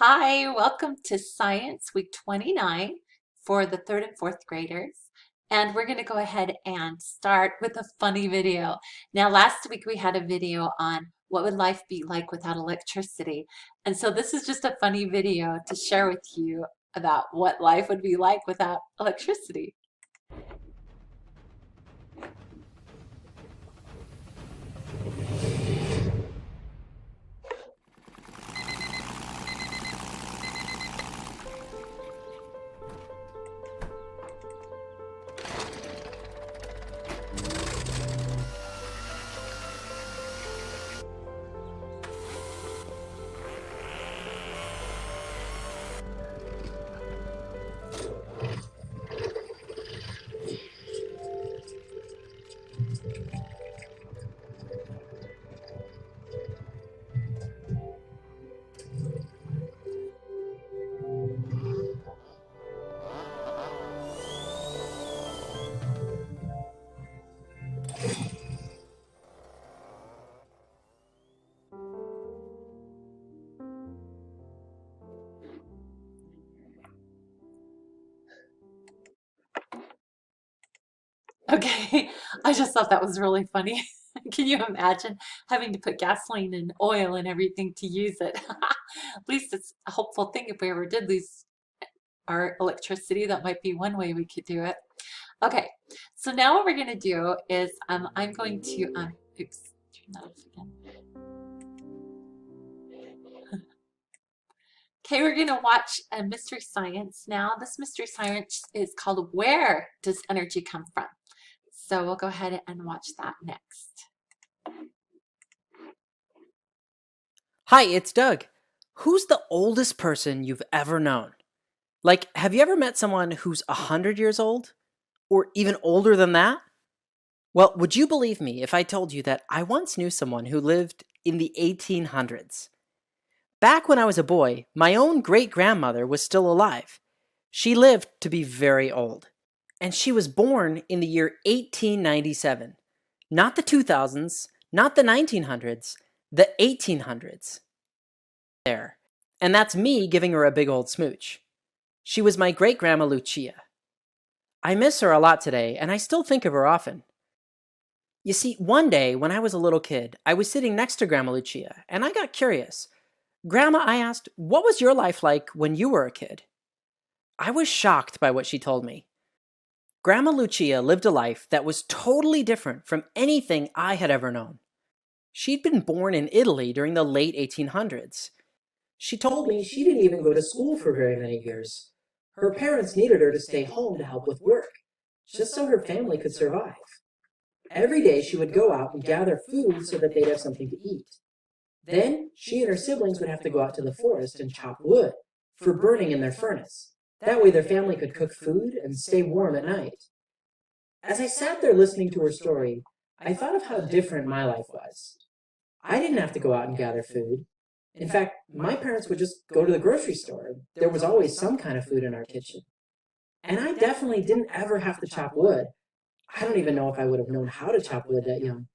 Hi, welcome to Science Week 29 for the third and fourth graders. And we're going to go ahead and start with a funny video. Now, last week we had a video on what would life be like without electricity. And so this is just a funny video to share with you about what life would be like without electricity. Okay, I just thought that was really funny. Can you imagine having to put gasoline and oil and everything to use it? At least it's a hopeful thing if we ever did lose our electricity. That might be one way we could do it. Okay, so now what we're going to do is I'm going to, oops, turn that off again. Okay, we're going to watch a mystery science now. This mystery science is called Where Does Energy Come From? So we'll go ahead and watch that next. Hi, it's Doug. Who's the oldest person you've ever known? Like, have you ever met someone who's 100 years old? Or even older than that? Well, would you believe me if I told you that I once knew someone who lived in the 1800s? Back when I was a boy, my own great-grandmother was still alive. She lived to be very old. And she was born in the year 1897. Not the 2000s, not the 1900s, the 1800s. There. And that's me giving her a big old smooch. She was my great-grandma Lucia. I miss her a lot today, and I still think of her often. You see, one day when I was a little kid, I was sitting next to Grandma Lucia, and I got curious. Grandma, I asked, what was your life like when you were a kid? I was shocked by what she told me. Grandma Lucia lived a life that was totally different from anything I had ever known. She'd been born in Italy during the late 1800s. She told me she didn't even go to school for very many years. Her parents needed her to stay home to help with work, just so her family could survive. Every day she would go out and gather food so that they'd have something to eat. Then she and her siblings would have to go out to the forest and chop wood for burning in their furnace. That way their family could cook food and stay warm at night. As I sat there listening to her story, I thought of how different my life was. I didn't have to go out and gather food. In fact, my parents would just go to the grocery store. There was always some kind of food in our kitchen. And I definitely didn't ever have to chop wood. I don't even know if I would have known how to chop wood that young.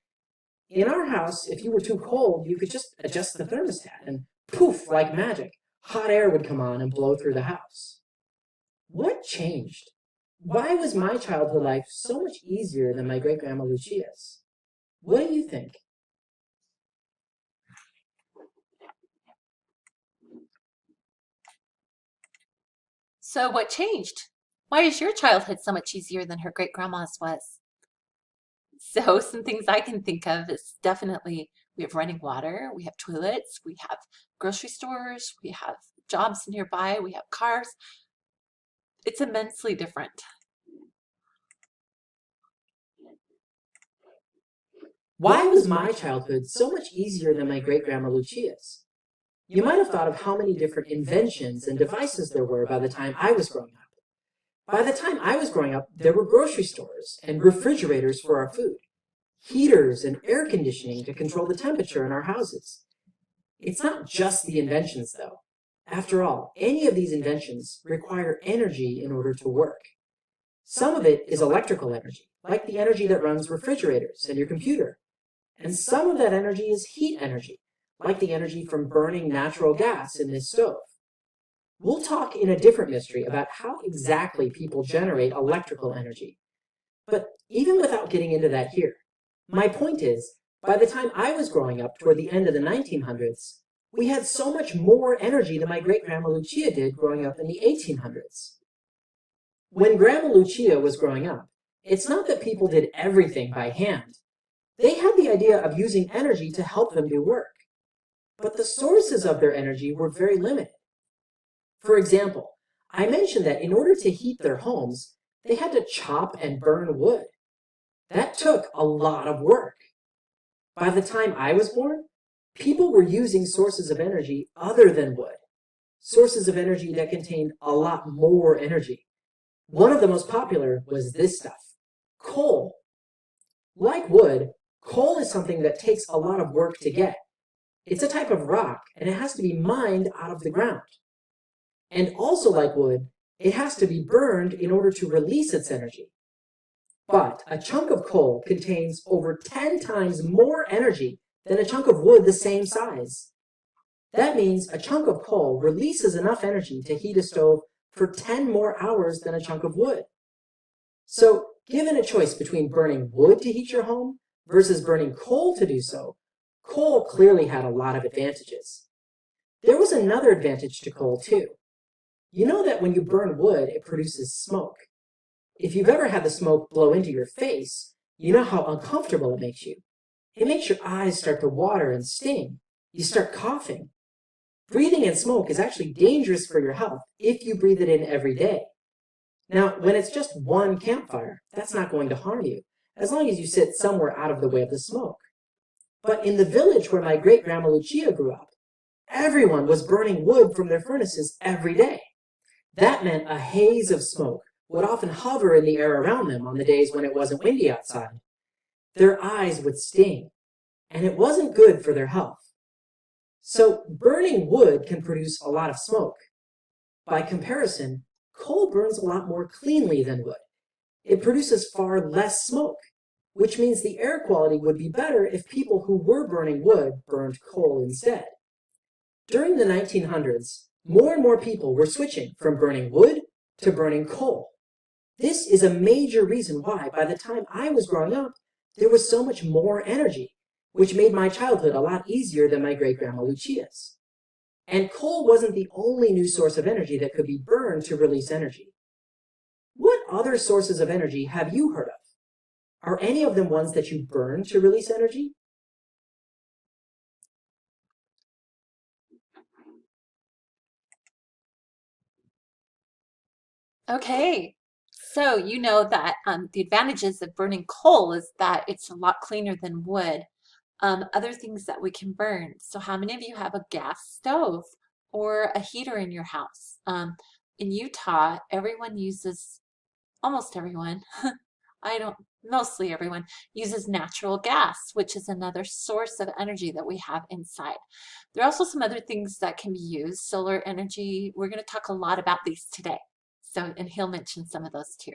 In our house, if you were too cold, you could just adjust the thermostat and poof, like magic, hot air would come on and blow through the house. What changed? Why was my childhood life so much easier than my great-grandma Lucia's? What do you think? So what changed? Why is your childhood so much easier than her great grandma's was? So some things I can think of is definitely we have running water, we have toilets, we have grocery stores, we have jobs nearby, we have cars. It's immensely different. Why was my childhood so much easier than my great-grandma Lucia's? You might have thought of how many different inventions and devices there were by the time I was growing up. By the time I was growing up, there were grocery stores and refrigerators for our food, heaters and air conditioning to control the temperature in our houses. It's not just the inventions, though. After all, any of these inventions require energy in order to work. Some of it is electrical energy, like the energy that runs refrigerators and your computer. And some of that energy is heat energy, like the energy from burning natural gas in this stove. We'll talk in a different mystery about how exactly people generate electrical energy. But even without getting into that here, my point is, by the time I was growing up toward the end of the 1900s, we had so much more energy than my great-grandma Lucia did growing up in the 1800s. When Grandma Lucia was growing up, it's not that people did everything by hand. They had the idea of using energy to help them do work. But the sources of their energy were very limited. For example, I mentioned that in order to heat their homes, they had to chop and burn wood. That took a lot of work. By the time I was born, people were using sources of energy other than wood, sources of energy that contained a lot more energy. One of the most popular was this stuff, coal. Like wood, coal is something that takes a lot of work to get. It's a type of rock, and it has to be mined out of the ground. And also like wood, it has to be burned in order to release its energy. But a chunk of coal contains over 10 times more energy than a chunk of wood the same size. That means a chunk of coal releases enough energy to heat a stove for 10 more hours than a chunk of wood. So, given a choice between burning wood to heat your home versus burning coal to do so, coal clearly had a lot of advantages. There was another advantage to coal too. You know that when you burn wood, it produces smoke. If you've ever had the smoke blow into your face, you know how uncomfortable it makes you. It makes your eyes start to water and sting. You start coughing. Breathing in smoke is actually dangerous for your health if you breathe it in every day. Now, when it's just one campfire, that's not going to harm you, as long as you sit somewhere out of the way of the smoke. But in the village where my great-grandma Lucia grew up, everyone was burning wood from their furnaces every day. That meant a haze of smoke would often hover in the air around them on the days when it wasn't windy outside. Their eyes would sting, and it wasn't good for their health. So burning wood can produce a lot of smoke. By comparison, coal burns a lot more cleanly than wood. It produces far less smoke, which means the air quality would be better if people who were burning wood burned coal instead. During the 1900s, more and more people were switching from burning wood to burning coal. This is a major reason why, by the time I was growing up, there was so much more energy, which made my childhood a lot easier than my great-grandma Lucia's. And coal wasn't the only new source of energy that could be burned to release energy. What other sources of energy have you heard of? Are any of them ones that you burn to release energy? Okay, so you know that the advantages of burning coal is that it's a lot cleaner than wood. Other things that we can burn. So how many of you have a gas stove or a heater in your house? In Utah, everyone uses, almost everyone, mostly everyone uses natural gas, which is another source of energy that we have inside. There are also some other things that can be used, solar energy. We're going to talk a lot about these today. So, and he'll mention some of those too.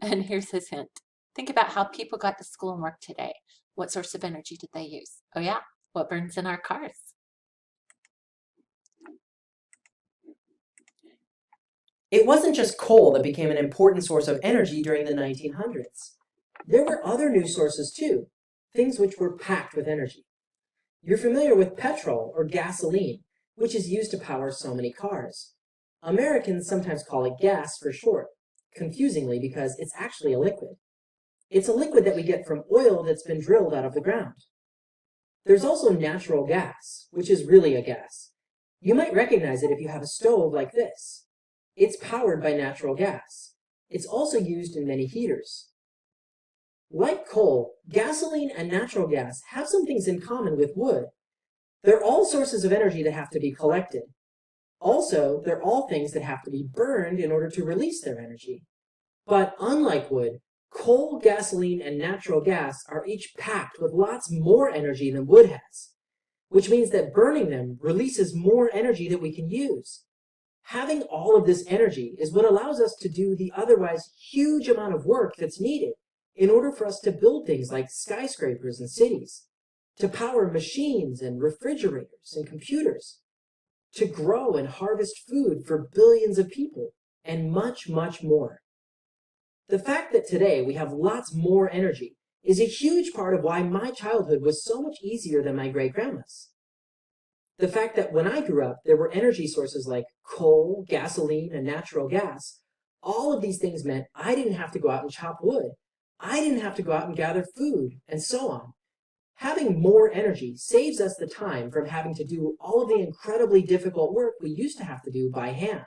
And here's his hint. Think about how people got to school and work today. What source of energy did they use? Oh yeah, what burns in our cars? It wasn't just coal that became an important source of energy during the 1900s. There were other new sources too, things which were packed with energy. You're familiar with petrol or gasoline, which is used to power so many cars. Americans sometimes call it gas for short, confusingly because it's actually a liquid. It's a liquid that we get from oil that's been drilled out of the ground. There's also natural gas, which is really a gas. You might recognize it if you have a stove like this. It's powered by natural gas. It's also used in many heaters. Like coal, gasoline and natural gas have some things in common with wood. They're all sources of energy that have to be collected. Also, they're all things that have to be burned in order to release their energy. But unlike wood, coal, gasoline, and natural gas are each packed with lots more energy than wood has, which means that burning them releases more energy that we can use. Having all of this energy is what allows us to do the otherwise huge amount of work that's needed in order for us to build things like skyscrapers and cities, to power machines and refrigerators and computers. to grow and harvest food for billions of people, and much, much more. The fact that today we have lots more energy is a huge part of why my childhood was so much easier than my great-grandma's. The fact that when I grew up, there were energy sources like coal, gasoline, and natural gas. All of these things meant I didn't have to go out and chop wood. I didn't have to go out and gather food, and so on. Having more energy saves us the time from having to do all of the incredibly difficult work we used to have to do by hand,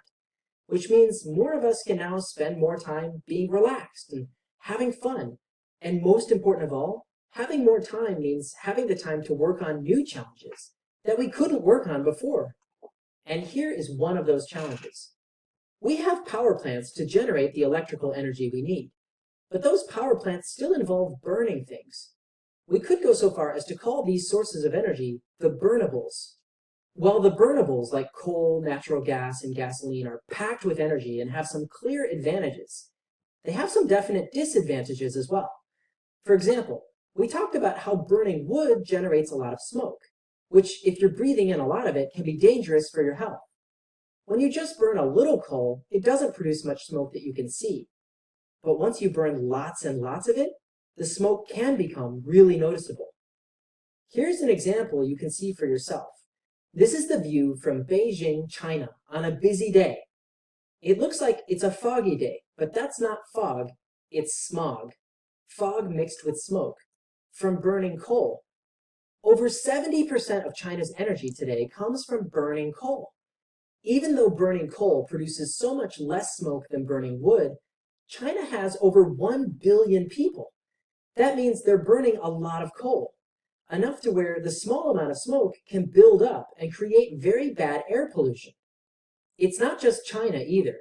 which means more of us can now spend more time being relaxed and having fun. And most important of all, having more time means having the time to work on new challenges that we couldn't work on before. And here is one of those challenges. We have power plants to generate the electrical energy we need, but those power plants still involve burning things. We could go so far as to call these sources of energy the burnables. While the burnables like coal, natural gas, and gasoline are packed with energy and have some clear advantages, they have some definite disadvantages as well. For example, we talked about how burning wood generates a lot of smoke, which, if you're breathing in a lot of it, can be dangerous for your health. When you just burn a little coal, it doesn't produce much smoke that you can see. But once you burn lots and lots of it, the smoke can become really noticeable. Here's an example you can see for yourself. This is the view from Beijing, China, on a busy day. It looks like it's a foggy day, but that's not fog, it's smog. Fog mixed with smoke from burning coal. Over 70% of China's energy today comes from burning coal. Even though burning coal produces so much less smoke than burning wood, China has over 1 billion people. That means they're burning a lot of coal, enough to where the small amount of smoke can build up and create very bad air pollution. It's not just China either.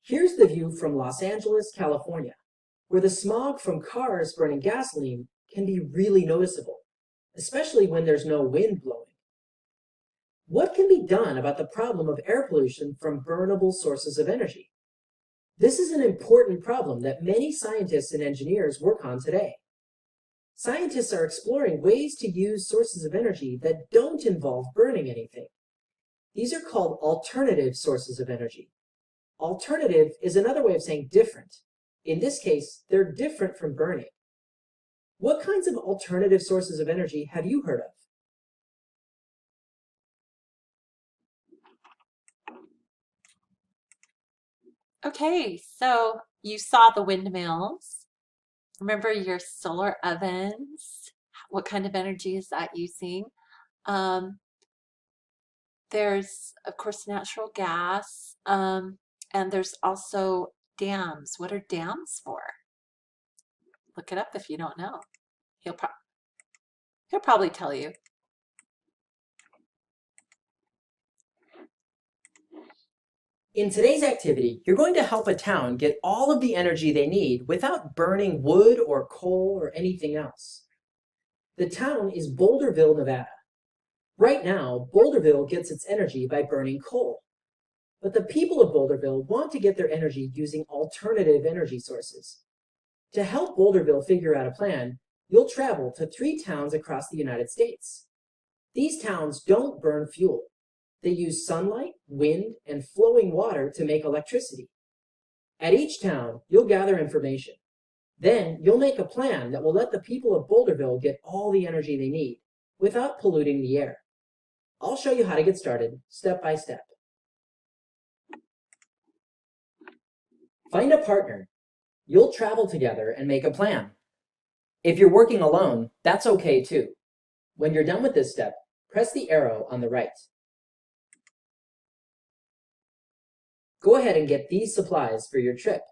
Here's the view from Los Angeles, California, where the smog from cars burning gasoline can be really noticeable, especially when there's no wind blowing. What can be done about the problem of air pollution from burnable sources of energy? This is an important problem that many scientists and engineers work on today. Scientists are exploring ways to use sources of energy that don't involve burning anything. These are called alternative sources of energy. Alternative is another way of saying different. In this case, they're different from burning. What kinds of alternative sources of energy have you heard of? Okay, so you saw the windmills. Remember your solar ovens? What kind of energy is that using? There's, of course, natural gas, and there's also dams. What are dams for? Look it up if you don't know. He'll probably tell you. In today's activity, you're going to help a town get all of the energy they need without burning wood or coal or anything else. The town is Boulderville, Nevada. Right now, Boulderville gets its energy by burning coal. But the people of Boulderville want to get their energy using alternative energy sources. To help Boulderville figure out a plan, you'll travel to 3 towns across the United States. These towns don't burn fuel. They use sunlight, wind, and flowing water to make electricity. At each town, you'll gather information. Then you'll make a plan that will let the people of Boulderville get all the energy they need without polluting the air. I'll show you how to get started, step by step. Find a partner. You'll travel together and make a plan. If you're working alone, that's okay too. When you're done with this step, press the arrow on the right. Go ahead and get these supplies for your trip.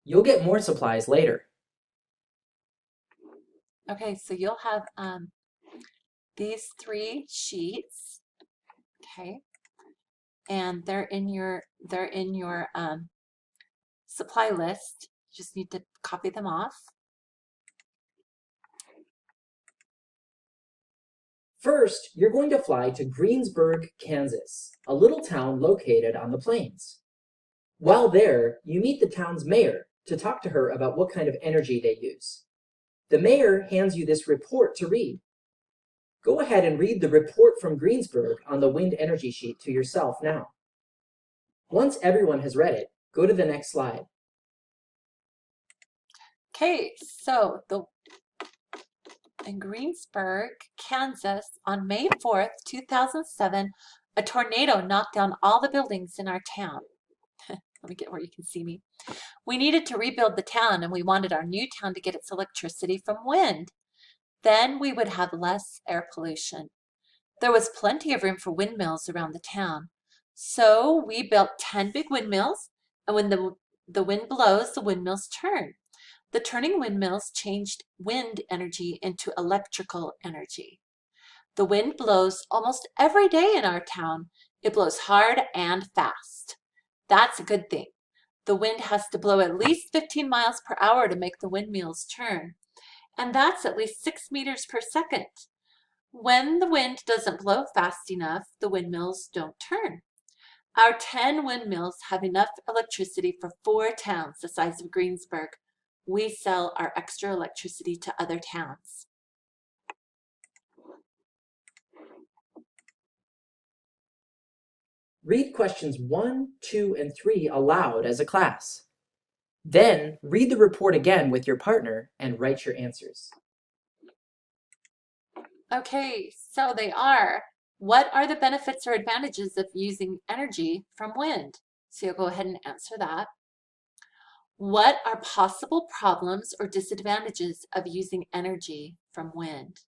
You'll get more supplies later. Okay, so you'll have these 3 sheets, okay, and they're in your supply list. You just need to copy them off. First, you're going to fly to Greensburg, Kansas, a little town located on the plains. While there, you meet the town's mayor to talk to her about what kind of energy they use. The mayor hands you this report to read. Go ahead and read the report from Greensburg on the wind energy sheet to yourself now. Once everyone has read it, go to the next slide. Okay, so in Greensburg, Kansas, on May 4th, 2007, a tornado knocked down all the buildings in our town. Let me get where you can see me. We needed to rebuild the town, and we wanted our new town to get its electricity from wind. Then we would have less air pollution. There was plenty of room for windmills around the town. So we built 10 big windmills, and when the wind blows, the windmills turn. The turning windmills changed wind energy into electrical energy. The wind blows almost every day in our town. It blows hard and fast. That's a good thing. The wind has to blow at least 15 miles per hour to make the windmills turn. And that's at least 6 meters per second. When the wind doesn't blow fast enough, the windmills don't turn. Our 10 windmills have enough electricity for 4 towns the size of Greensburg. We sell our extra electricity to other towns. Read questions 1, 2, and 3 aloud as a class. Then read the report again with your partner and write your answers. Okay, so they are. What are the benefits or advantages of using energy from wind? So you'll go ahead and answer that. What are possible problems or disadvantages of using energy from wind?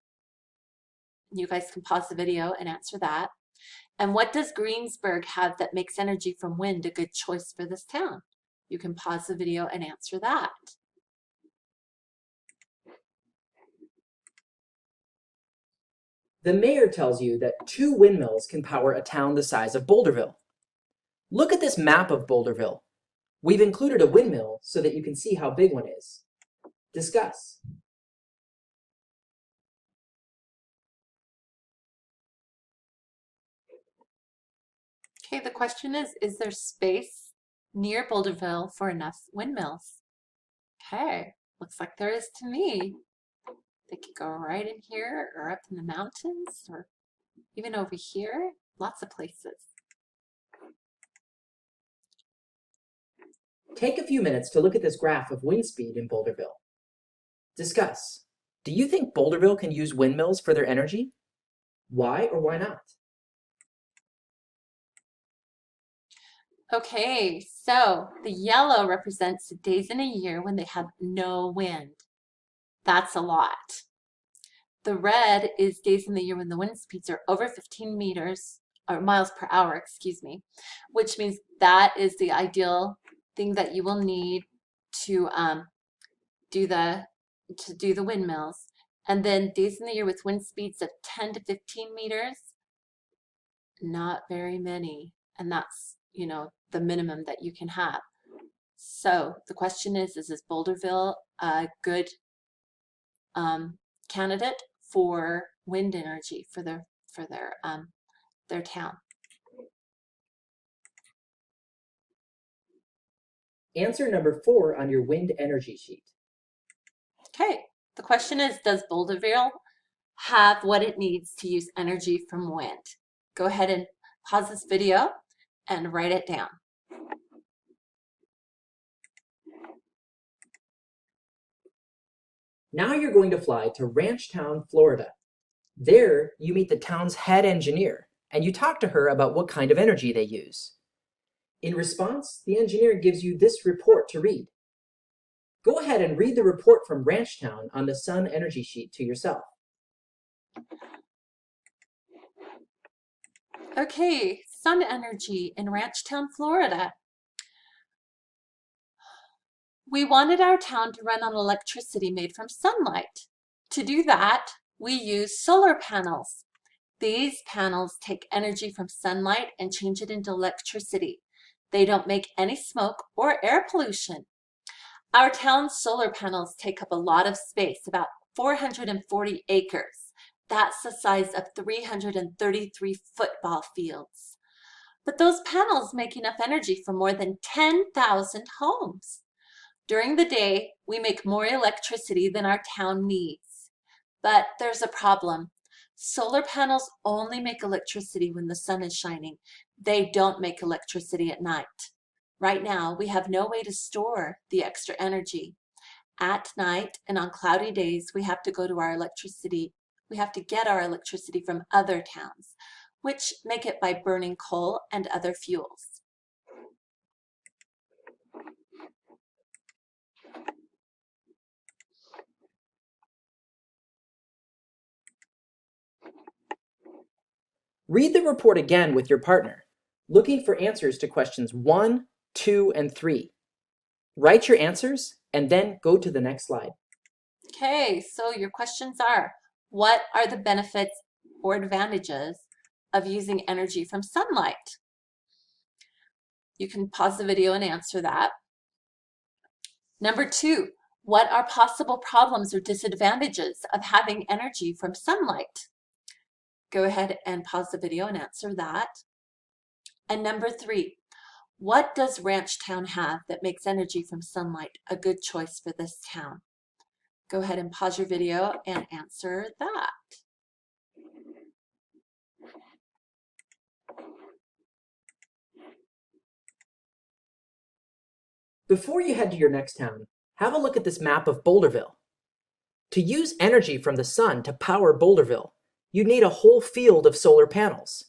You guys can pause the video and answer that. And what does Greensburg have that makes energy from wind a good choice for this town? You can pause the video and answer that. The mayor tells you that 2 windmills can power a town the size of Boulderville. Look at this map of Boulderville. We've included a windmill so that you can see how big one is. Discuss. Okay, the question is there space near Boulderville for enough windmills? Okay, looks like there is to me. They could go right in here or up in the mountains or even over here, lots of places. Take a few minutes to look at this graph of wind speed in Boulderville. Discuss. Do you think Boulderville can use windmills for their energy? Why or why not? Okay, so the yellow represents the days in a year when they have no wind. That's a lot. The red is days in the year when the wind speeds are over 15 meters or miles per hour, excuse me, which means that is the ideal thing that you will need to do the windmills. And then days in the year with wind speeds of 10 to 15 meters, not very many. And that's, you know, the minimum that you can have. So the question is Boulderville a good candidate for wind energy for their town? Answer number 4 on your wind energy sheet. Okay, the question is, does Boulderville have what it needs to use energy from wind? Go ahead and pause this video and write it down. Now you're going to fly to Ranchtown, Florida. There, you meet the town's head engineer, and you talk to her about what kind of energy they use. In response, the engineer gives you this report to read. Go ahead and read the report from Ranchtown on the sun energy sheet to yourself. Okay, sun energy in Ranchtown, Florida. We wanted our town to run on electricity made from sunlight. To do that, we use solar panels. These panels take energy from sunlight and change it into electricity. They don't make any smoke or air pollution. Our town's solar panels take up a lot of space, about 440 acres. That's the size of 333 football fields. But those panels make enough energy for more than 10,000 homes. During the day, we make more electricity than our town needs. But there's a problem. Solar panels only make electricity when the sun is shining. They don't make electricity at night. Right now, we have no way to store the extra energy. At night and on cloudy days, we have to get our electricity from other towns, which make it by burning coal and other fuels. Read the report again with your partner, looking for answers to questions 1, 2, and 3. Write your answers and then go to the next slide. Okay, so your questions are, what are the benefits or advantages of using energy from sunlight? You can pause the video and answer that. Number 2, what are possible problems or disadvantages of having energy from sunlight? Go ahead and pause the video and answer that. And number 3, what does Ranch Town have that makes energy from sunlight a good choice for this town? Go ahead and pause your video and answer that. Before you head to your next town, have a look at this map of Boulderville. To use energy from the sun to power Boulderville, you'd need a whole field of solar panels.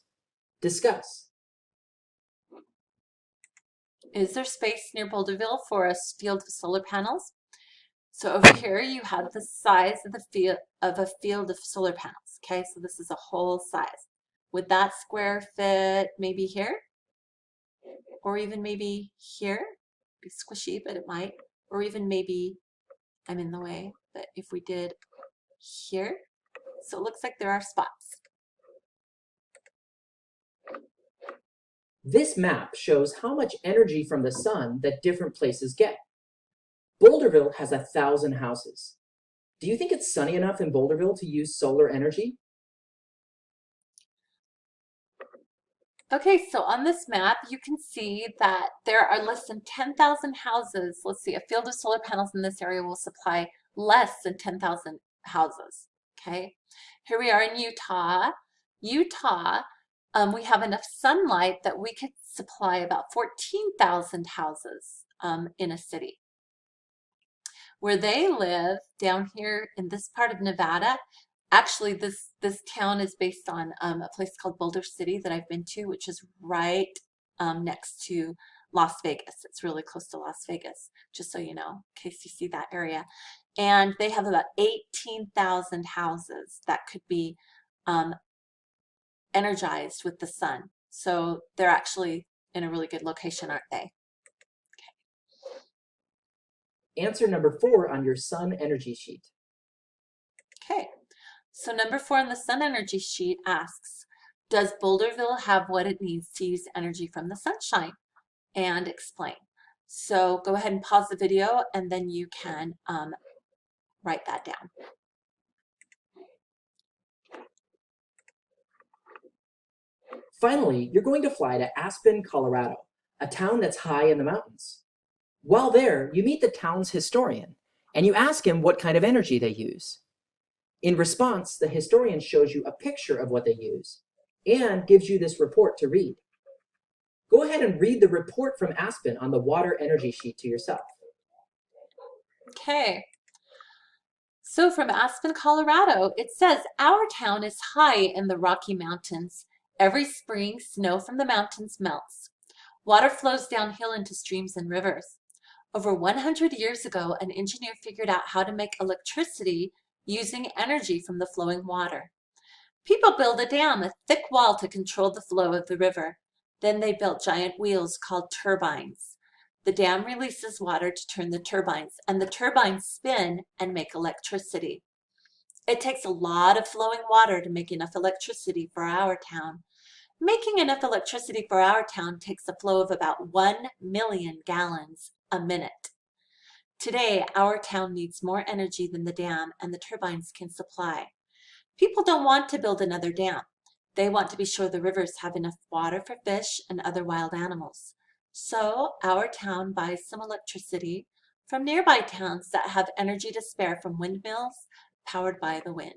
Discuss. Is there space near Boulderville for a field of solar panels? So over here you have the size of a field of solar panels. Okay, so this is a whole size. Would that square fit maybe here? Or even maybe here? Be squishy, but it might. Or even maybe I'm in the way, but if we did here, so it looks like there are spots. This map shows how much energy from the sun that different places get. Boulderville has 1,000 houses. Do you think it's sunny enough in Boulderville to use solar energy? Okay, so on this map, you can see that there are less than 10,000 houses. Let's see, a field of solar panels in this area will supply less than 10,000 houses. Okay, here we are in Utah. We have enough sunlight that we could supply about 14,000 houses in a city. Where they live, down here in this part of Nevada, actually this town is based on a place called Boulder City that I've been to, which is right next to Las Vegas. It's really close to Las Vegas, just so you know, in case you see that area. And they have about 18,000 houses that could be energized with the sun. So they're actually in a really good location, aren't they? Answer number 4 on your sun energy sheet. Okay, so number 4 on the sun energy sheet asks, does Boulderville have what it needs to use energy from the sunshine? And explain. So go ahead and pause the video and then you can write that down. Finally, you're going to fly to Aspen, Colorado, a town that's high in the mountains. While there, you meet the town's historian, and you ask him what kind of energy they use. In response, the historian shows you a picture of what they use and gives you this report to read. Go ahead and read the report from Aspen on the water energy sheet to yourself. Okay. So from Aspen, Colorado, it says, our town is high in the Rocky Mountains. Every spring, snow from the mountains melts. Water flows downhill into streams and rivers. Over 100 years ago, an engineer figured out how to make electricity using energy from the flowing water. People built a dam, a thick wall to control the flow of the river. Then they built giant wheels called turbines. The dam releases water to turn the turbines, and the turbines spin and make electricity. It takes a lot of flowing water to make enough electricity for our town. Making enough electricity for our town takes a flow of about 1 million gallons a minute. Today, our town needs more energy than the dam and the turbines can supply. People don't want to build another dam. They want to be sure the rivers have enough water for fish and other wild animals. So our town buys some electricity from nearby towns that have energy to spare from windmills powered by the wind.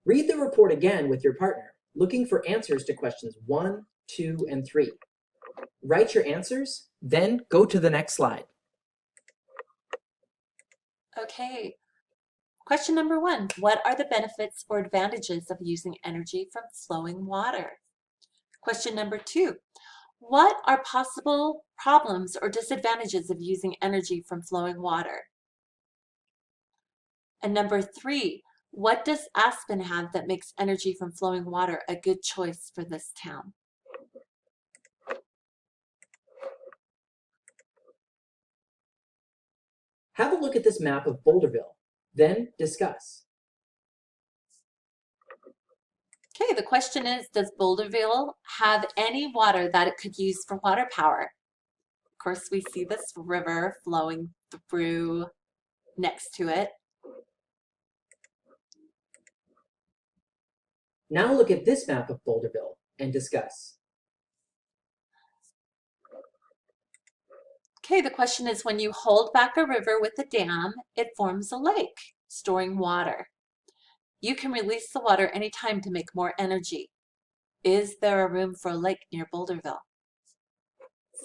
Read the report again with your partner, looking for answers to questions 1, 2, and 3. Write your answers, then go to the next slide. Okay. Question number 1. What are the benefits or advantages of using energy from flowing water? Question number 2. What are possible problems or disadvantages of using energy from flowing water? And number 3, what does Aspen have that makes energy from flowing water a good choice for this town? Have a look at this map of Boulderville, then discuss. Okay, the question is, does Boulderville have any water that it could use for water power? Of course, we see this river flowing through next to it. Now look at this map of Boulderville and discuss. Okay, the question is, when you hold back a river with a dam, it forms a lake, storing water. You can release the water anytime to make more energy. Is there a room for a lake near Boulderville?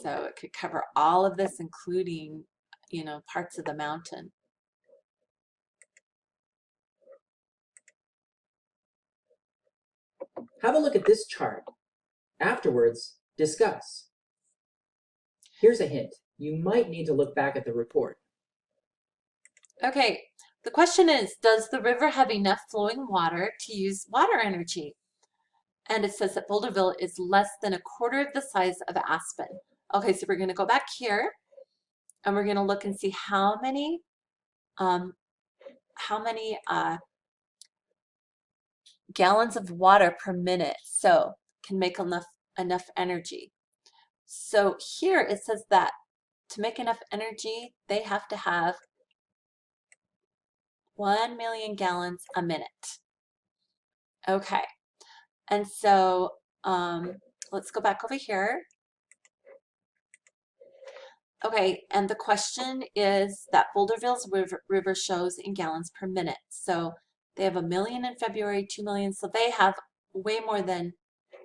So it could cover all of this, including, parts of the mountain. Have a look at this chart. Afterwards, discuss. Here's a hint. You might need to look back at the report. Okay, the question is, does the river have enough flowing water to use water energy? And it says that Boulderville is less than a quarter of the size of Aspen. Okay, so we're going to go back here and we're going to look and see how many gallons of water per minute so can make enough energy. So here it says that to make enough energy, they have to have 1 million gallons a minute. Okay, and so let's go back over here. Okay, and the question is that Boulderville's river shows in gallons per minute. So they have 1 million in February, 2 million, so they have way more than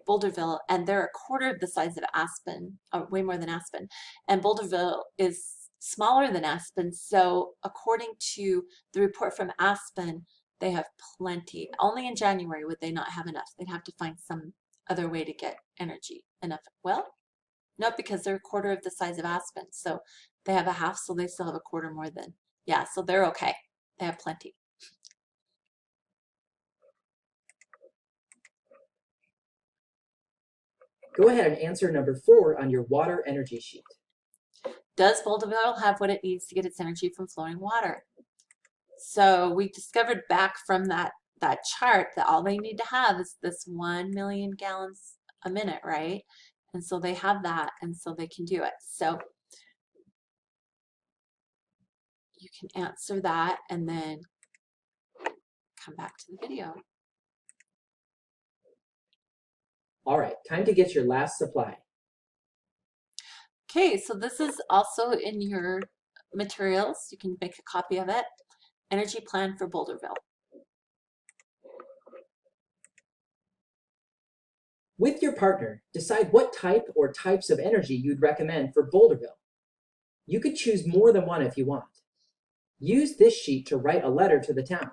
Boulderville, and they're a quarter of the size of Aspen, way more than Aspen. And Boulderville is smaller than Aspen, so according to the report from Aspen, they have plenty. Only in January would they not have enough. They'd have to find some other way to get energy enough. Well, no, because they're a quarter of the size of Aspen, so they have a half, so they still have a quarter more than, yeah, so they're okay. They have plenty. Go ahead and answer number 4 on your water energy sheet. Does Boulderville have what it needs to get its energy from flowing water? So we discovered back from that chart that all they need to have is this 1 million gallons a minute, right? And so they have that, and so they can do it. So you can answer that and then come back to the video. All right, time to get your last supply. Okay, so this is also in your materials. You can make a copy of it. Energy plan for Boulderville. With your partner, decide what type or types of energy you'd recommend for Boulderville. You could choose more than one if you want. Use this sheet to write a letter to the town.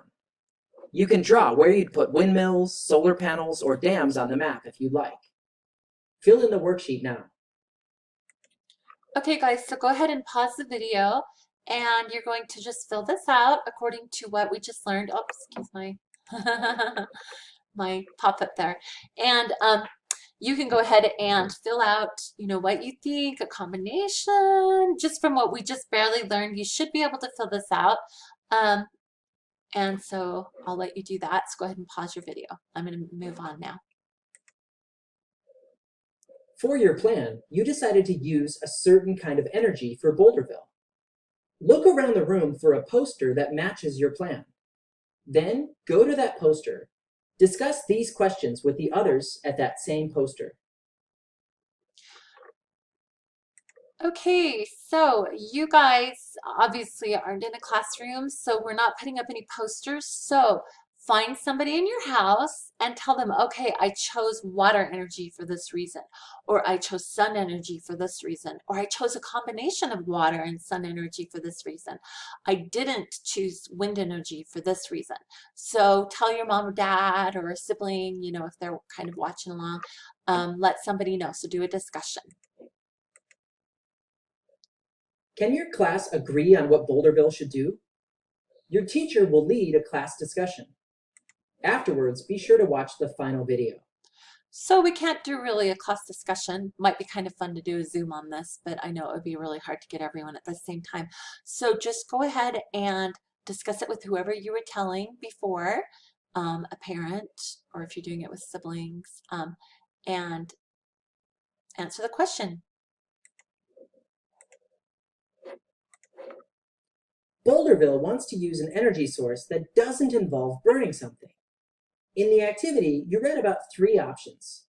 You can draw where you'd put windmills, solar panels, or dams on the map if you'd like. Fill in the worksheet now. Okay guys, so go ahead and pause the video and you're going to just fill this out according to what we just learned. Oh, excuse my my pop-up there. And you can go ahead and fill out, what you think, a combination, just from what we just barely learned. You should be able to fill this out. And so I'll let you do that. So go ahead and pause your video. I'm going to move on now. For your plan, you decided to use a certain kind of energy for Boulderville. Look around the room for a poster that matches your plan. Then go to that poster. Discuss these questions with the others at that same poster. Okay, so you guys obviously aren't in a classroom, so we're not putting up any posters. So Find somebody in your house and tell them, okay, I chose water energy for this reason, or I chose sun energy for this reason, or I chose a combination of water and sun energy for this reason. I didn't choose wind energy for this reason. So tell your mom or dad or a sibling, you know, if they're kind of watching along, let somebody know. So do a discussion. Can your class agree on what Boulderville should do? Your teacher will lead a class discussion. Afterwards, be sure to watch the final video. So we can't do really a class discussion. Might be kind of fun to do a Zoom on this, but I know it would be really hard to get everyone at the same time. So just go ahead and discuss it with whoever you were telling before, a parent, or if you're doing it with siblings, and answer the question. Boulderville wants to use an energy source that doesn't involve burning something. In the activity, you read about 3 options.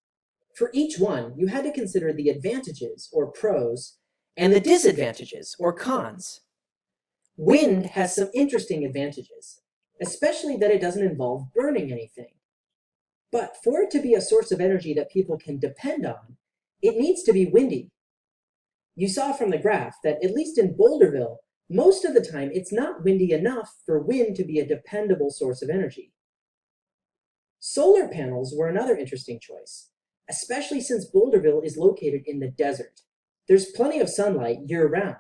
For each one, you had to consider the advantages, or pros, And the disadvantages, or cons. Wind has some interesting advantages, especially that it doesn't involve burning anything. But for it to be a source of energy that people can depend on, it needs to be windy. You saw from the graph that, at least in Boulderville, most of the time it's not windy enough for wind to be a dependable source of energy. Solar panels were another interesting choice, especially since Boulderville is located in the desert. There's plenty of sunlight year-round.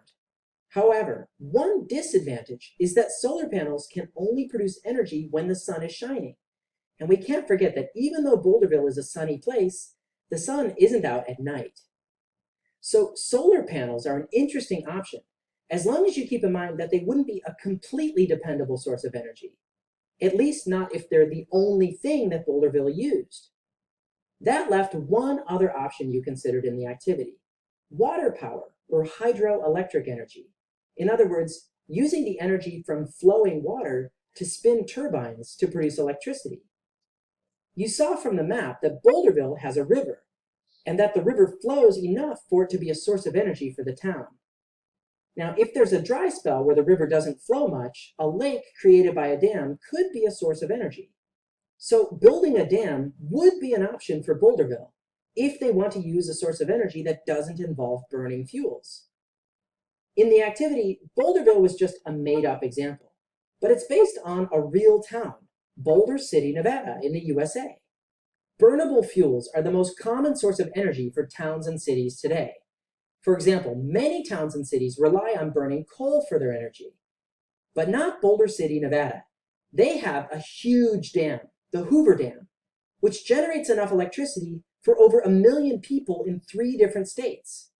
However, one disadvantage is that solar panels can only produce energy when the sun is shining. And we can't forget that even though Boulderville is a sunny place, the sun isn't out at night. So solar panels are an interesting option, as long as you keep in mind that they wouldn't be a completely dependable source of energy. At least not if they're the only thing that Boulderville used. That left one other option you considered in the activity: water power, or hydroelectric energy. In other words, using the energy from flowing water to spin turbines to produce electricity. You saw from the map that Boulderville has a river, and that the river flows enough for it to be a source of energy for the town. Now, if there's a dry spell where the river doesn't flow much, a lake created by a dam could be a source of energy. So building a dam would be an option for Boulderville if they want to use a source of energy that doesn't involve burning fuels. In the activity, Boulderville was just a made-up example, but it's based on a real town, Boulder City, Nevada, in the USA. Burnable fuels are the most common source of energy for towns and cities today. For example, many towns and cities rely on burning coal for their energy. But not Boulder City, Nevada. They have a huge dam, the Hoover Dam, which generates enough electricity for over 1 million people in 3 different states.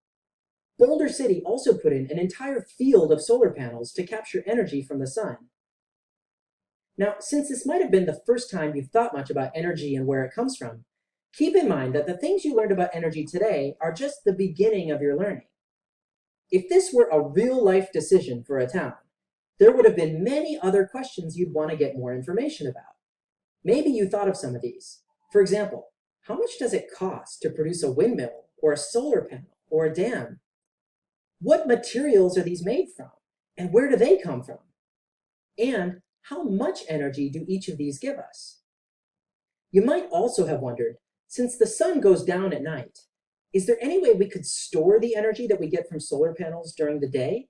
Boulder City also put in an entire field of solar panels to capture energy from the sun. Now, since this might have been the first time you've thought much about energy and where it comes from, keep in mind that the things you learned about energy today are just the beginning of your learning. If this were a real-life decision for a town, there would have been many other questions you'd want to get more information about. Maybe you thought of some of these. For example, how much does it cost to produce a windmill, or a solar panel, or a dam? What materials are these made from, and where do they come from? And how much energy do each of these give us? You might also have wondered, since the sun goes down at night, is there any way we could store the energy that we get from solar panels during the day?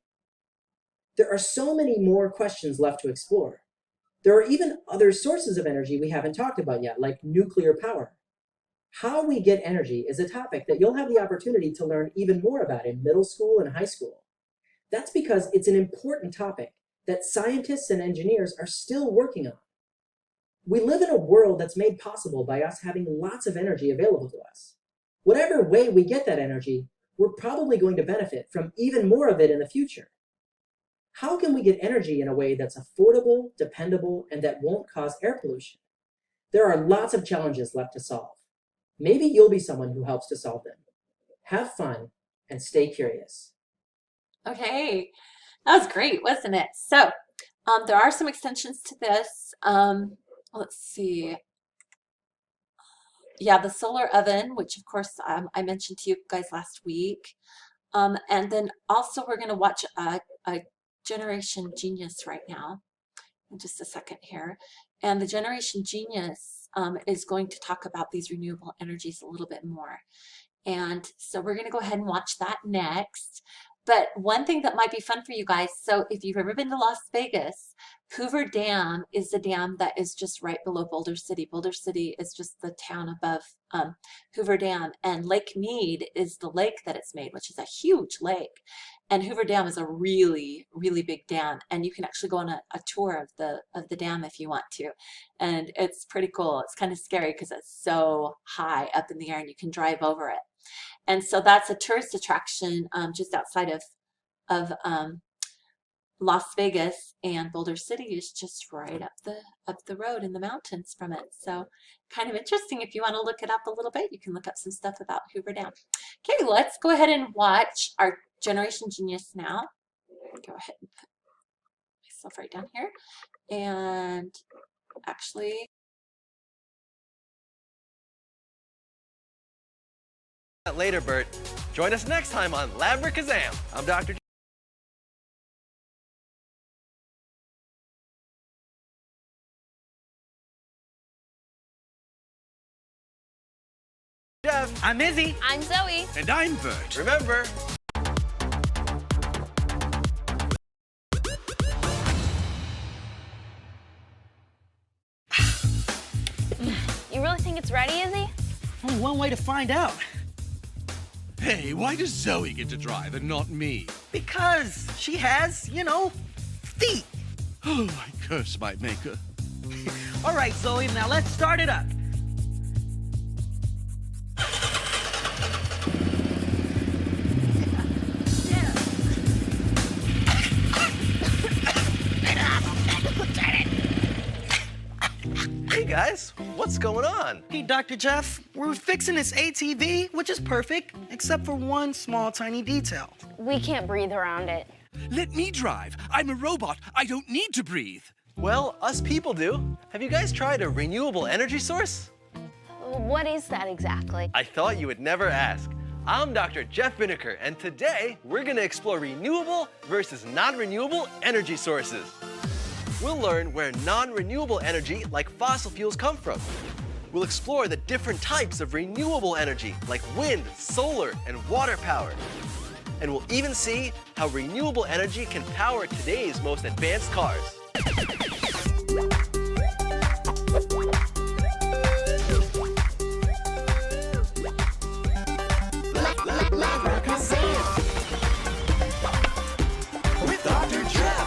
There are so many more questions left to explore. There are even other sources of energy we haven't talked about yet, like nuclear power. How we get energy is a topic that you'll have the opportunity to learn even more about in middle school and high school. That's because it's an important topic that scientists and engineers are still working on. We live in a world that's made possible by us having lots of energy available to us. Whatever way we get that energy, we're probably going to benefit from even more of it in the future. How can we get energy in a way that's affordable, dependable, and that won't cause air pollution? There are lots of challenges left to solve. Maybe you'll be someone who helps to solve them. Have fun and stay curious. Okay, that was great, wasn't it? So there are some extensions to this. Let's see. Yeah, the solar oven, which of course I mentioned to you guys last week. And then also we're going to watch a Generation Genius right now. in just a second here. And the Generation Genius is going to talk about these renewable energies a little bit more. And so we're going to go ahead and watch that next. But one thing that might be fun for you guys, so if you've ever been to Las Vegas, Hoover Dam is the dam that is just right below Boulder City. Boulder City is just the town above Hoover Dam, and Lake Mead is the lake that it's made, which is a huge lake. And Hoover Dam is a really, really big dam, and you can actually go on a tour of the dam if you want to. And it's pretty cool. It's kind of scary because it's so high up in the air and you can drive over it. And so that's a tourist attraction just outside of Las Vegas, and Boulder City is just right up the road in the mountains from it. So kind of interesting. If you want to look it up a little bit, you can look up some stuff about Hoover Dam. Okay, let's go ahead and watch our Generation Genius now. Go ahead and put myself right down here. And actually, later, Bert. Join us next time on Labracazam. I'm Dr. Jeff. I'm Izzy. I'm Zoe. And I'm Bert. Remember, You really think it's ready, Izzy? Only one way to find out. Hey, why does Zoe get to drive and not me? Because she has, you know, feet. Oh, I curse my maker. All right, Zoe, now let's start it up. hey guys, what's going on? Hey, Dr. Jeff, we're fixing this ATV, which is perfect, except for one small, tiny detail. We can't breathe around it. Let me drive. I'm a robot. I don't need to breathe. Well, us people do. Have you guys tried a renewable energy source? What is that exactly? I thought you would never ask. I'm Dr. Jeff Binnicker, and today we're going to explore renewable versus non-renewable energy sources. We'll learn where non-renewable energy, like fossil fuels, come from. We'll explore the different types of renewable energy, like wind, solar, and water power. And we'll even see how renewable energy can power today's most advanced cars. With Dr. Jeff.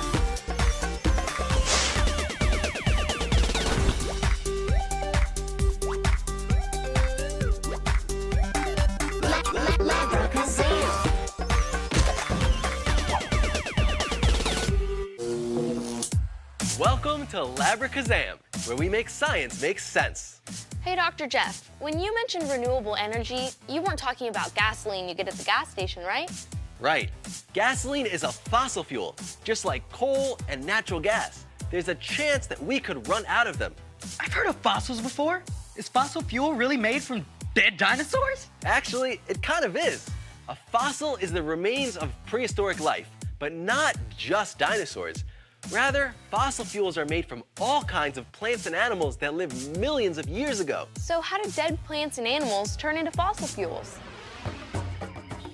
Welcome to Labracazam, where we make science make sense. Hey, Dr. Jeff, when you mentioned renewable energy, you weren't talking about gasoline you get at the gas station, right? Right. Gasoline is a fossil fuel, just like coal and natural gas. There's a chance that we could run out of them. I've heard of fossils before. Is fossil fuel really made from dead dinosaurs? Actually, it kind of is. A fossil is the remains of prehistoric life, but not just dinosaurs. Rather, fossil fuels are made from all kinds of plants and animals that lived millions of years ago. So how did dead plants and animals turn into fossil fuels?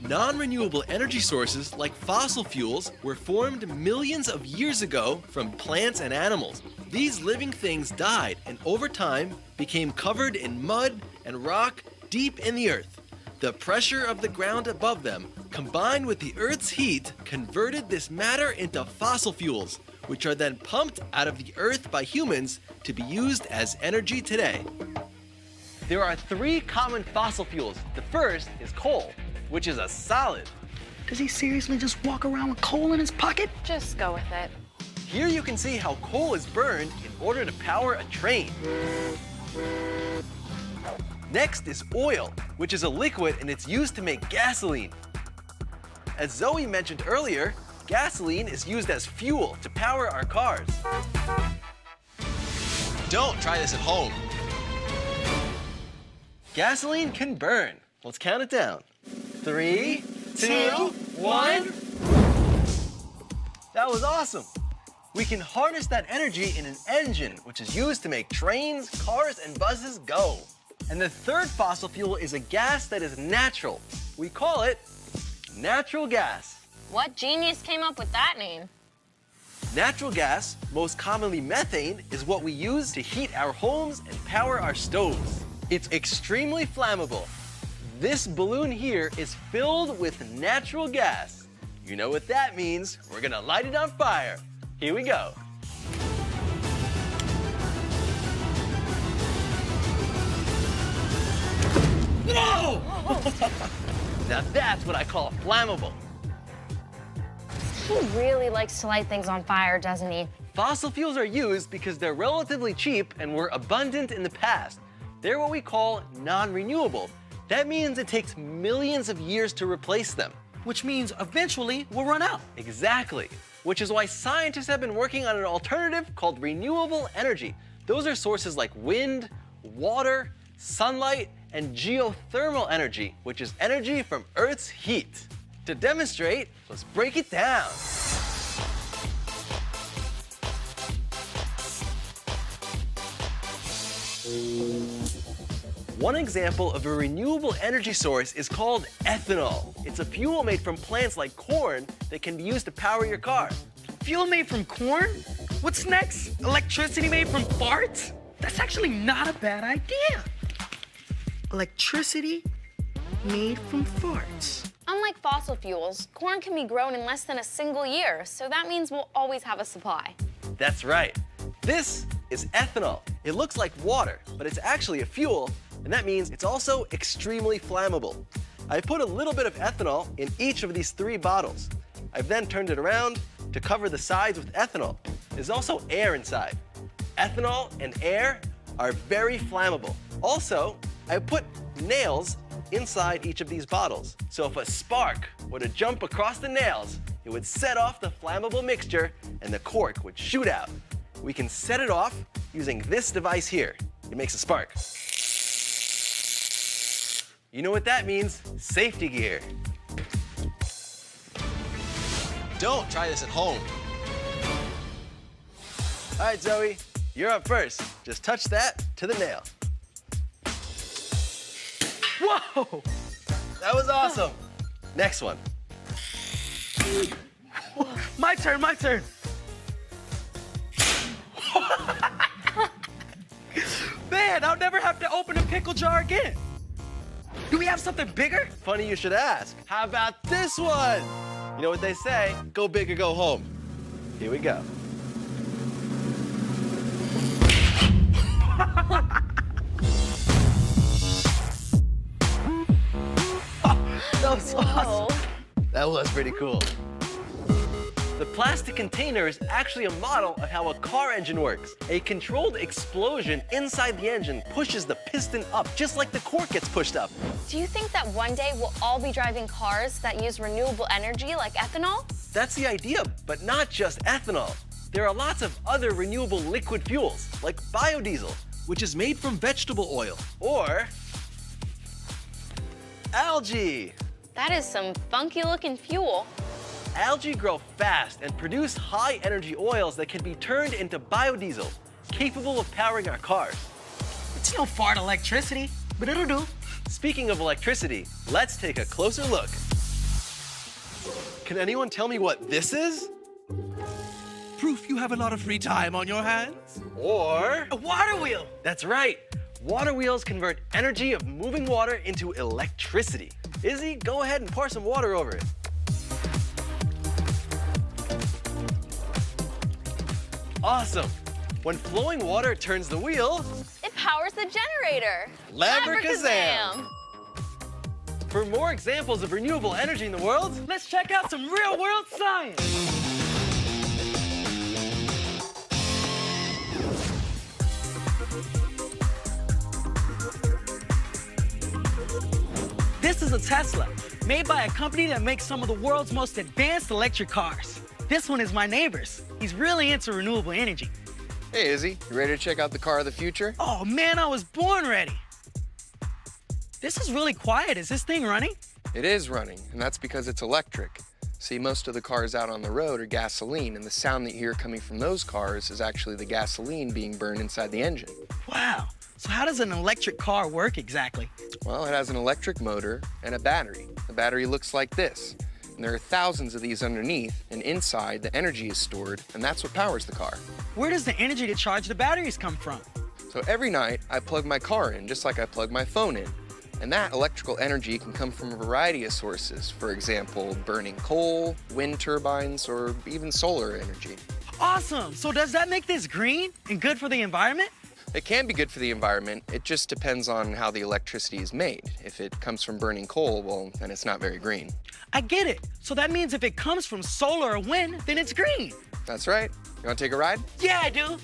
Non-renewable energy sources like fossil fuels were formed millions of years ago from plants and animals. These living things died and over time became covered in mud and rock deep in the earth. The pressure of the ground above them, combined with the Earth's heat, converted this matter into fossil fuels, which are then pumped out of the earth by humans to be used as energy today. There are 3 common fossil fuels. The first is coal, which is a solid. Does he seriously just walk around with coal in his pocket? Just go with it. Here you can see how coal is burned in order to power a train. Next is oil, which is a liquid and it's used to make gasoline. As Zoe mentioned earlier, gasoline is used as fuel to power our cars. Don't try this at home. Gasoline can burn. Let's count it down. 3, 2, 1. That was awesome. We can harness that energy in an engine, which is used to make trains, cars, and buses go. And the third fossil fuel is a gas that is natural. We call it natural gas. What genius came up with that name? Natural gas, most commonly methane, is what we use to heat our homes and power our stoves. It's extremely flammable. This balloon here is filled with natural gas. You know what that means. We're gonna light it on fire. Here we go. Whoa! Now that's what I call flammable. He really likes to light things on fire, doesn't he? Fossil fuels are used because they're relatively cheap and were abundant in the past. They're what we call non-renewable. That means it takes millions of years to replace them. Which means eventually we'll run out. Exactly. Which is why scientists have been working on an alternative called renewable energy. Those are sources like wind, water, sunlight, and geothermal energy, which is energy from Earth's heat. To demonstrate, let's break it down. One example of a renewable energy source is called ethanol. It's a fuel made from plants like corn that can be used to power your car. Fuel made from corn? What's next? Electricity made from farts? That's actually not a bad idea. Electricity made from farts. Unlike fossil fuels, corn can be grown in less than a single year, so that means we'll always have a supply. That's right. This is ethanol. It looks like water, but it's actually a fuel, and that means it's also extremely flammable. I put a little bit of ethanol in each of these 3 bottles. I've then turned it around to cover the sides with ethanol. There's also air inside. Ethanol and air are very flammable. Also, I put nails inside each of these bottles. So if a spark were to jump across the nails, it would set off the flammable mixture and the cork would shoot out. We can set it off using this device here. It makes a spark. You know what that means? Safety gear. Don't try this at home. All right, Zoe, you're up first. Just touch that to the nail. Whoa! That was awesome. Next one. My turn, my turn. Man, I'll never have to open a pickle jar again. Do we have something bigger? Funny you should ask. How about this one? You know what they say, go big or go home. Here we go. That was awesome. That was pretty cool. The plastic container is actually a model of how a car engine works. A controlled explosion inside the engine pushes the piston up, just like the cork gets pushed up. Do you think that one day we'll all be driving cars that use renewable energy like ethanol? That's the idea, but not just ethanol. There are lots of other renewable liquid fuels, like biodiesel, Which is made from vegetable oil. or algae. That is some funky looking fuel. Algae grow fast and produce high energy oils that can be turned into biodiesel, capable of powering our cars. It's no fart electricity, but it'll do. Speaking of electricity, let's take a closer look. Can anyone tell me what this is? Proof you have a lot of free time on your hands. Or, A water wheel. that's right, water wheels convert energy of moving water into electricity. Izzy, go ahead and pour some water over it. Awesome. When flowing water turns the wheel, It powers the generator. Labracazam. For more examples of renewable energy in the world, Let's check out some real world science. This is a Tesla, made by a company that makes some of the world's most advanced electric cars. This one is my neighbor's. He's really into renewable energy. Hey, Izzy, you ready to check out the car of the future? Oh man, I was born ready. This is really quiet. Is this thing running? It is running, and that's because it's electric. See, most of the cars out on the road are gasoline, and the sound that you hear coming from those cars is actually the gasoline being burned inside the engine. Wow. So how does an electric car work exactly? Well, it has an electric motor and a battery. The battery looks like this. And there are thousands of these underneath, and inside the energy is stored, and that's what powers the car. Where does the energy to charge the batteries come from? So every night, I plug my car in, just like I plug my phone in. And that electrical energy can come from a variety of sources. For example, burning coal, wind turbines, or even solar energy. Awesome. So does that make this green and good for the environment? It can be good for the environment. It just depends on how the electricity is made. If it comes from burning coal, well, then it's not very green. I get it. So that means if it comes from solar or wind, then it's green. That's right. You want to take a ride? Yeah, I do.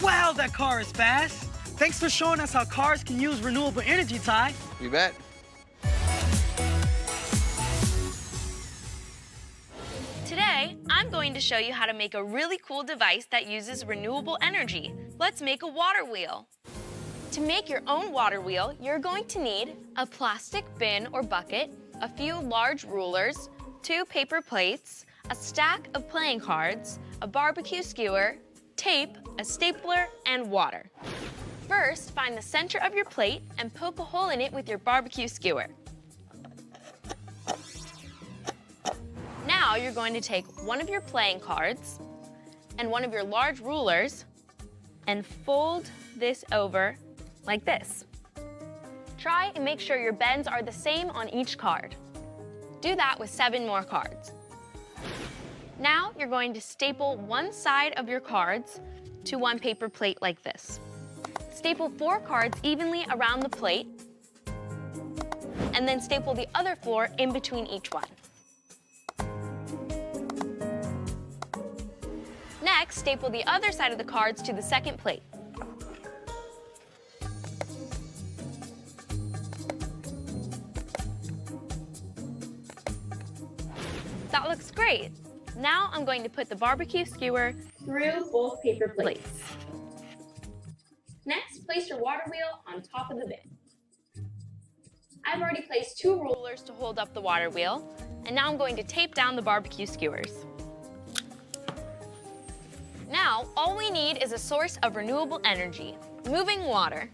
Wow, that car is fast. Thanks for showing us how cars can use renewable energy, Ty. You bet. Today, I'm going to show you how to make a really cool device that uses renewable energy. Let's make a water wheel. To make your own water wheel, you're going to need a plastic bin or bucket, a few large rulers, 2 paper plates, a stack of playing cards, a barbecue skewer, tape, a stapler, and water. First, find the center of your plate and poke a hole in it with your barbecue skewer. Now you're going to take one of your playing cards and one of your large rulers and fold this over like this. Try and make sure your bends are the same on each card. Do that with 7 more cards. Now you're going to staple one side of your cards to one paper plate like this. Staple 4 cards evenly around the plate, and then staple the other 4 in between each one. Next, staple the other side of the cards to the second plate. That looks great. Now I'm going to put the barbecue skewer through both paper plates. Next, place your water wheel on top of the bin. I've already placed 2 rulers to hold up the water wheel, and now I'm going to tape down the barbecue skewers. Now, all we need is a source of renewable energy, moving water.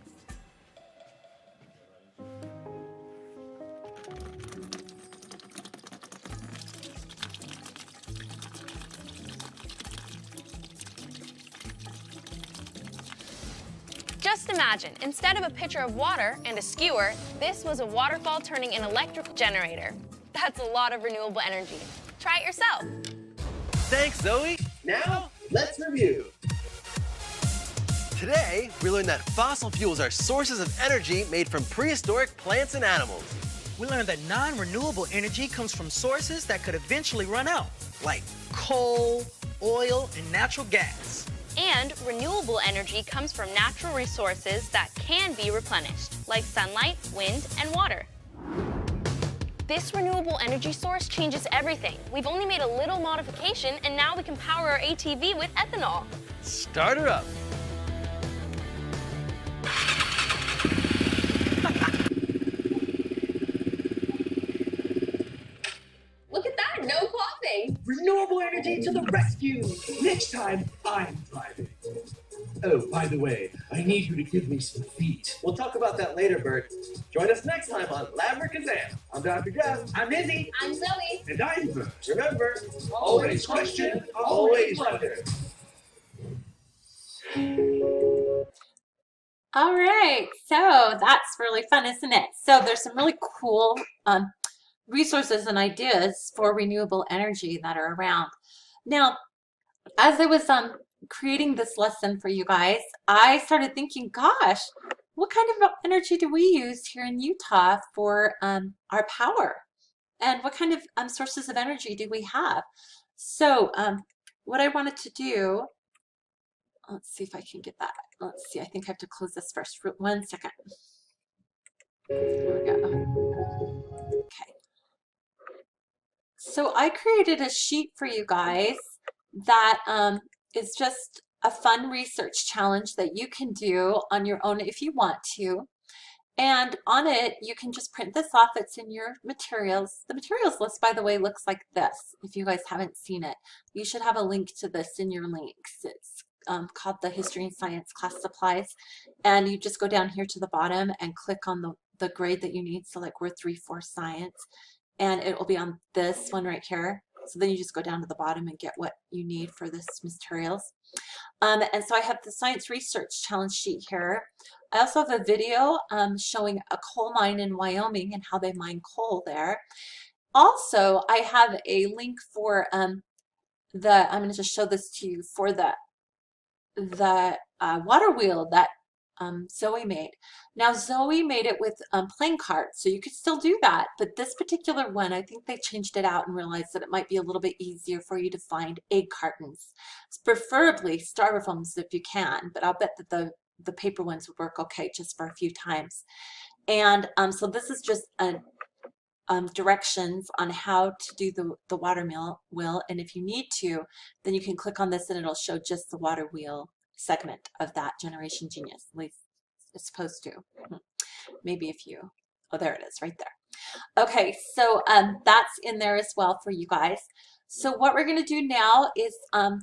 Just imagine, instead of a pitcher of water and a skewer, this was a waterfall turning an electrical generator. That's a lot of renewable energy. Try it yourself. Thanks, Zoe. Now, let's review. Today, we learned that fossil fuels are sources of energy made from prehistoric plants and animals. We learned that non-renewable energy comes from sources that could eventually run out, like coal, oil, and natural gas. And renewable energy comes from natural resources that can be replenished, like sunlight, wind, and water. This renewable energy source changes everything. We've only made a little modification, and now we can power our ATV with ethanol. Start her up. Look at that, no coughing. Renewable energy to the rescue! Next time, I'm driving. Oh, by the way, I need you to give me some feet. We'll talk about that later, Bert. Join us next time on Labracazam. I'm Dr. Jeff. I'm Izzy. I'm Zoe. And I'm Bert. Remember, Always question, always wonder. All right, so that's really fun, isn't it? So there's some really cool resources and ideas for renewable energy that are around. Now, as I was creating this lesson for you guys, I started thinking, gosh, what kind of energy do we use here in Utah for our power? And what kind of sources of energy do we have? So what I wanted to do, let's see if I can get that. Let's see, I think I have to close this first. For 1 second. There we go. Okay. So I created a sheet for you guys that is just a fun research challenge that you can do on your own if you want to. And on it, you can just print this off. It's in your materials. The materials list, by the way, looks like this. If you guys haven't seen it, you should have a link to this in your links. It's called the History and Science Class Supplies. And you just go down here to the bottom and click on the grade that you need. So like we're 3-4 science, and it will be on this one right here. So then you just go down to the bottom and get what you need for this materials. And so I have the Science Research Challenge sheet here. I also have a video showing a coal mine in Wyoming and how they mine coal there. Also, I have a link for I'm going to just show this to you, for the water wheel that Zoe made. Now Zoe made it with playing cards, so you could still do that, but this particular one, I think they changed it out and realized that it might be a little bit easier for you to find egg cartons, preferably styrofoams if you can, but I'll bet that the paper ones would work okay just for a few times. And so this is just directions on how to do the water wheel, and if you need to, then you can click on this and it'll show just the water wheel segment of that Generation Genius. At least it's supposed to. Maybe if you, oh, there it is right there. Okay, so that's in there as well for you guys. So what we're going to do now is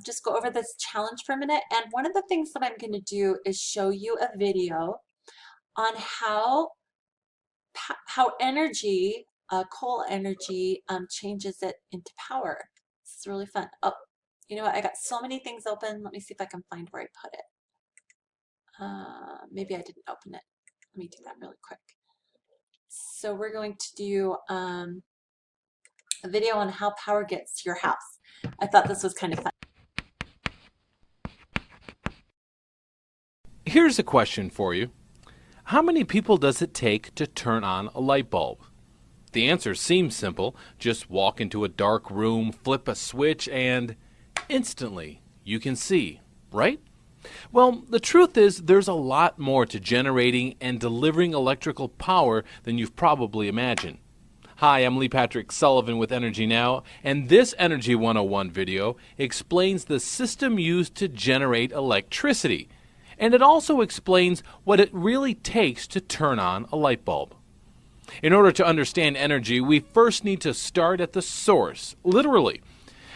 just go over this challenge for a minute, and one of the things that I'm going to do is show you a video on how energy, coal energy, changes it into power. This is really fun. Oh, you know what? I got so many things open. Let me see if I can find where I put it. Maybe I didn't open it. Let me do that really quick. So we're going to do a video on how power gets to your house. I thought this was kind of fun. Here's a question for you. How many people does it take to turn on a light bulb? The answer seems simple. Just walk into a dark room, flip a switch, and instantly you can see, right? Well, the truth is there's a lot more to generating and delivering electrical power than you've probably imagined. Hi, I'm Lee Patrick Sullivan with Energy Now, and this Energy 101 video explains the system used to generate electricity. And it also explains what it really takes to turn on a light bulb. In order to understand energy, we first need to start at the source, literally.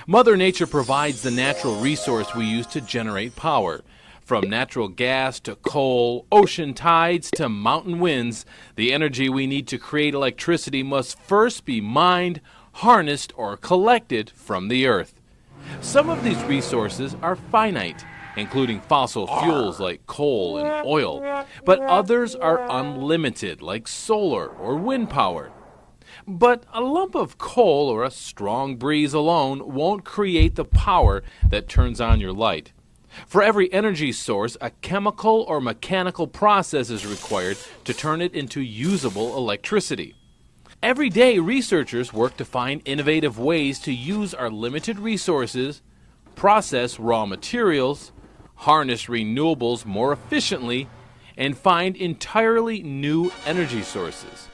Mother Nature provides the natural resource we use to generate power. From natural gas to coal, ocean tides to mountain winds, the energy we need to create electricity must first be mined, harnessed, or collected from the earth. Some of these resources are finite, including fossil fuels like coal and oil, but others are unlimited, like solar or wind power. But a lump of coal or a strong breeze alone won't create the power that turns on your light. For every energy source, a chemical or mechanical process is required to turn it into usable electricity. Every day, researchers work to find innovative ways to use our limited resources, process raw materials, harness renewables more efficiently, and find entirely new energy sources.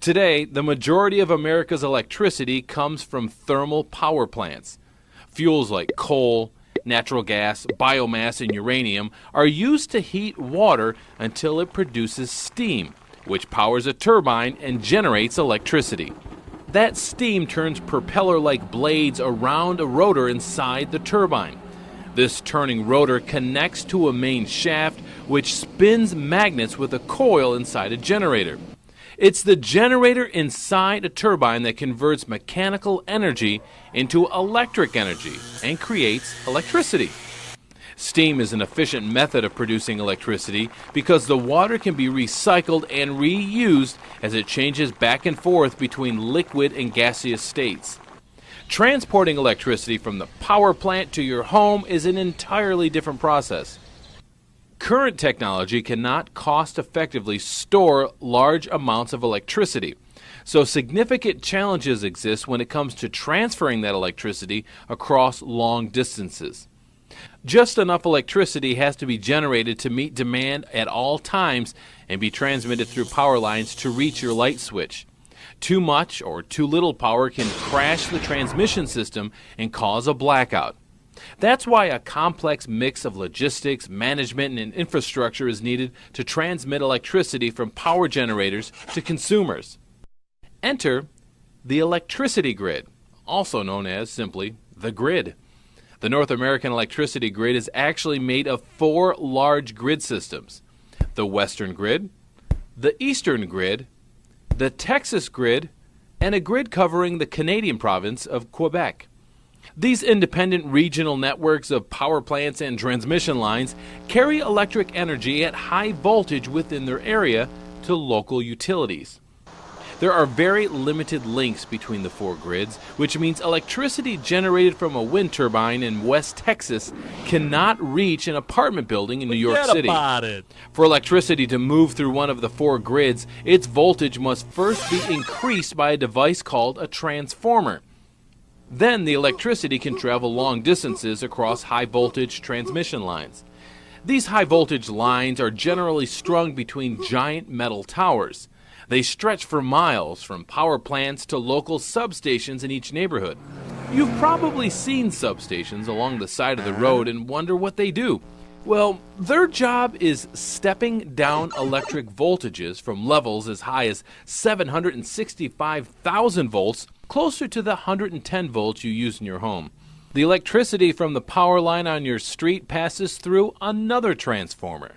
Today, the majority of America's electricity comes from thermal power plants. Fuels like coal, natural gas, biomass, and uranium are used to heat water until it produces steam, which powers a turbine and generates electricity. That steam turns propeller-like blades around a rotor inside the turbine. This turning rotor connects to a main shaft which spins magnets with a coil inside a generator. It's the generator inside a turbine that converts mechanical energy into electric energy and creates electricity. Steam is an efficient method of producing electricity because the water can be recycled and reused as it changes back and forth between liquid and gaseous states. Transporting electricity from the power plant to your home is an entirely different process. Current technology cannot cost-effectively store large amounts of electricity, so significant challenges exist when it comes to transferring that electricity across long distances. Just enough electricity has to be generated to meet demand at all times and be transmitted through power lines to reach your light switch. Too much or too little power can crash the transmission system and cause a blackout. That's why a complex mix of logistics, management, and infrastructure is needed to transmit electricity from power generators to consumers. Enter the electricity grid, also known as simply the grid. The North American electricity grid is actually made of 4 large grid systems: the Western grid, the Eastern grid, the Texas grid, and a grid covering the Canadian province of Quebec. These independent regional networks of power plants and transmission lines carry electric energy at high voltage within their area to local utilities. There are very limited links between the 4 grids, which means electricity generated from a wind turbine in West Texas cannot reach an apartment building in New York City. For electricity to move through one of the 4 grids, its voltage must first be increased by a device called a transformer. Then the electricity can travel long distances across high voltage transmission lines. These high voltage lines are generally strung between giant metal towers. They stretch for miles from power plants to local substations in each neighborhood. You've probably seen substations along the side of the road and wonder what they do. Well, their job is stepping down electric voltages from levels as high as 765,000 volts closer to the 110 volts you use in your home. The electricity from the power line on your street passes through another transformer,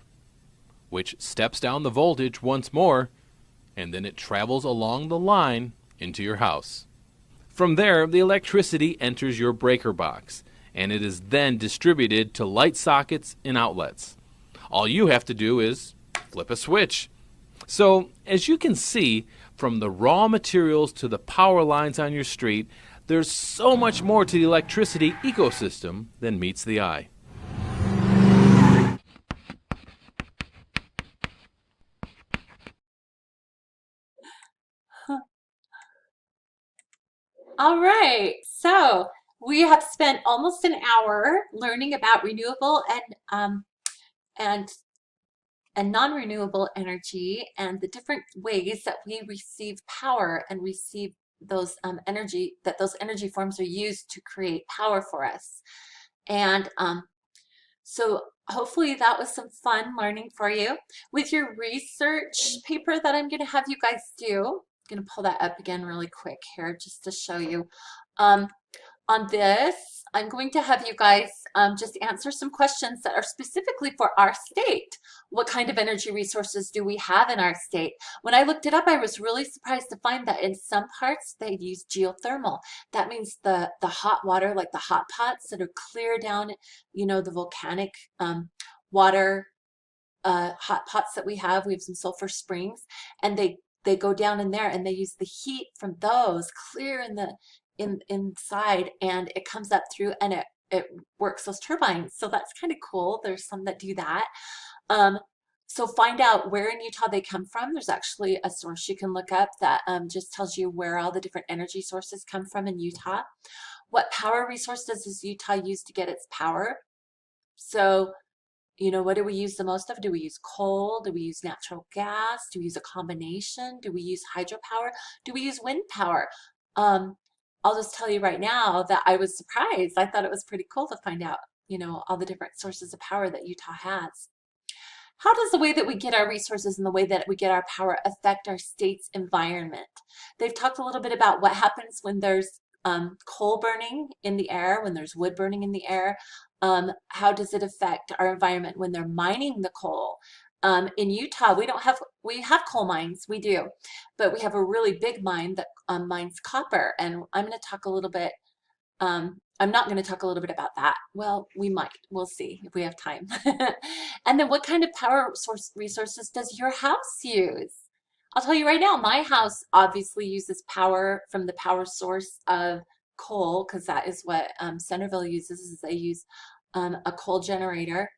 which steps down the voltage once more, and then it travels along the line into your house. From there, the electricity enters your breaker box, and it is then distributed to light sockets and outlets. All you have to do is flip a switch. So, as you can see, from the raw materials to the power lines on your street, there's so much more to the electricity ecosystem than meets the eye. All right, so we have spent almost an hour learning about renewable and non-renewable energy and the different ways that we receive power and receive those energy forms are used to create power for us. And so hopefully that was some fun learning for you. With your research paper that I'm going to have you guys do, I'm going to pull that up again really quick here just to show you. On this, I'm going to have you guys just answer some questions that are specifically for our state. What kind of energy resources do we have in our state? When I looked it up, I was really surprised to find that in some parts they use geothermal. That means the hot water, like the hot pots that are clear down, you know, the volcanic water hot pots that we have. We have some sulfur springs, and they go down in there and they use the heat from those clear in the inside, and it comes up through and it works those turbines. So that's kind of cool. There's some that do that. So find out where in Utah they come from. There's actually a source you can look up that just tells you where all the different energy sources come from in Utah. What power resources does Utah use to get its power? So, you know, what do we use the most of? Do we use coal? Do we use natural gas? Do we use a combination? Do we use hydropower? Do we use wind power? I'll just tell you right now that I was surprised. I thought it was pretty cool to find out, you know, all the different sources of power that Utah has. How does the way that we get our resources and the way that we get our power affect our state's environment? They've talked a little bit about what happens when there's coal burning in the air, when there's wood burning in the air. How does it affect our environment when they're mining the coal? In Utah, we have coal mines, we do, but we have a really big mine that mines copper, and I'm going to talk a little bit, I'm not going to talk a little bit about that. Well, we might, we'll see if we have time. And then what kind of power resources does your house use? I'll tell you right now, my house obviously uses power from the power source of coal, because that is what Centerville uses, is they use a coal generator.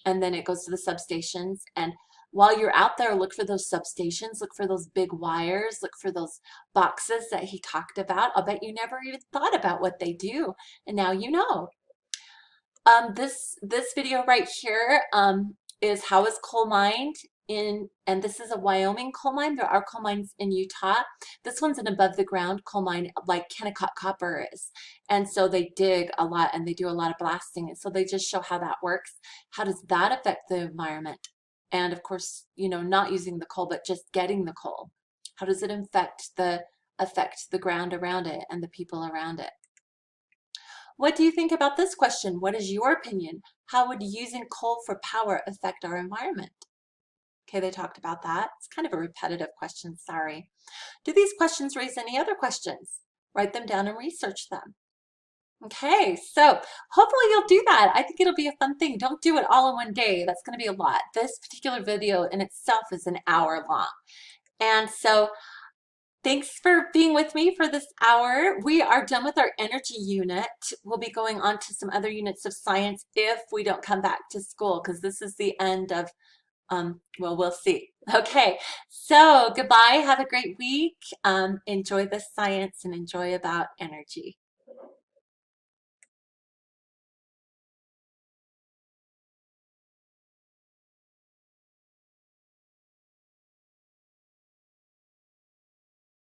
And then it goes to the substations. And while you're out there, look for those substations, look for those big wires, look for those boxes that he talked about. I'll bet you never even thought about what they do. And now you know. This video right here is how is coal mined and this is a Wyoming coal mine. There are coal mines in Utah. This one's an above the ground coal mine like Kennecott Copper is. And so they dig a lot and they do a lot of blasting. And so they just show how that works. How does that affect the environment? And of course, you know, not using the coal, but just getting the coal. How does it affect the ground around it and the people around it? What do you think about this question? What is your opinion? How would using coal for power affect our environment? Okay, they talked about that. It's kind of a repetitive question, sorry. Do these questions raise any other questions? Write them down and research them. Okay, so hopefully you'll do that. I think it'll be a fun thing. Don't do it all in one day. That's going to be a lot. This particular video in itself is an hour long. And so thanks for being with me for this hour. We are done with our energy unit. We'll be going on to some other units of science if we don't come back to school, because this is the end of well, we'll see. Okay, so goodbye. Have a great week. Enjoy the science and enjoy about energy.